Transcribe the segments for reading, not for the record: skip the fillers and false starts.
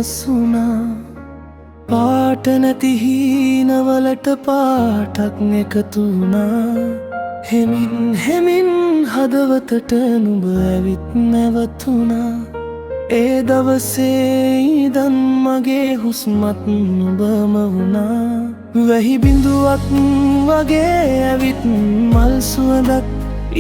වෙනස් වුණා. පාට නැති හීනවලට පාටක් එකතු වුණා. හෙමින් හෙමින් හදවතට නුඹ ඇවිත් නැවතුණා. ඒ දවසේ ඉඳන් මගේ හුස්මත් නුඹම වුණා. වැහි බිඳුවක් වගේ ඇවිත් මල් සුවඳක්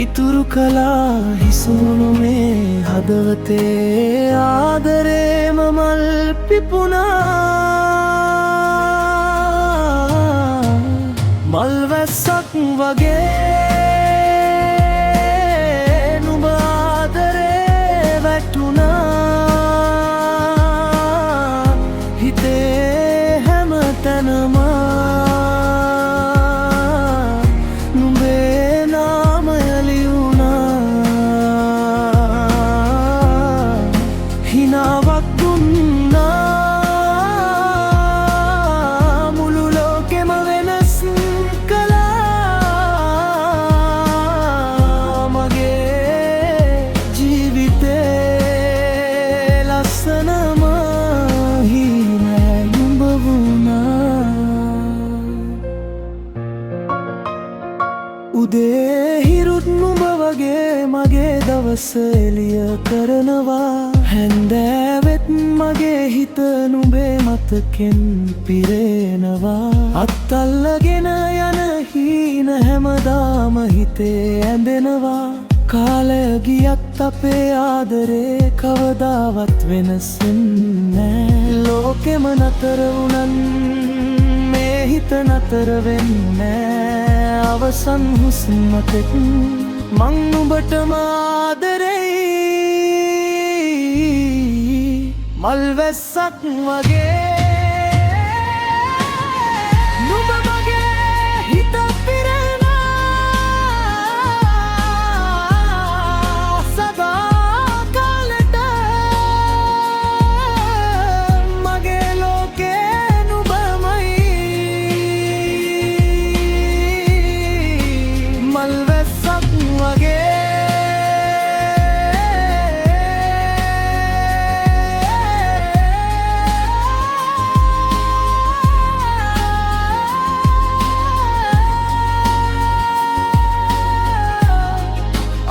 ඉතුරු කළා. හිසුණු මේ හදවතේ ආදරේම මල් පිපුණා. මල් වැස්සක් වගේ නුඹ ආදරේ වැටුණා. හිතේ හැම තැනම නුඹේ නාමය ලියුණා. හිනාවක් දුන්නා. මුළු ලෝකෙම වෙනස් කළා. මගේ ජීවිතේ ලස්සනම හීනයි නුඹ වුණා. උදේ හිරුත් නුඹ වගේ මගේ දවස එළිය කරනවා. හැන්දෑවෙත් මගේ හිත නුඹේ මතකෙන් පිරෙනවා. අත්අල්ලගෙන යන හීන හැමදාම හිතේ ඇඳෙනවා. කාලය ගියත් අපේ ආදරේ කවදාවත් වෙනස් වෙන්නේ නෑ. ලෝකෙම නතර වුණත් මේ හිත නතර වෙන්නේ නෑ. අවසන් හුස්මතෙත් මං නුඹටම ආදරෙයි. මල් වැස්සක් වගේ නුඹ මගේ හිත පිරෙනවා. සදා කාලෙට මගේ ලෝකේ නුඹමයි. මල් වැස්සක් වගේ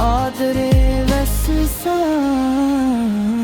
ආදරේ වැස්ස සා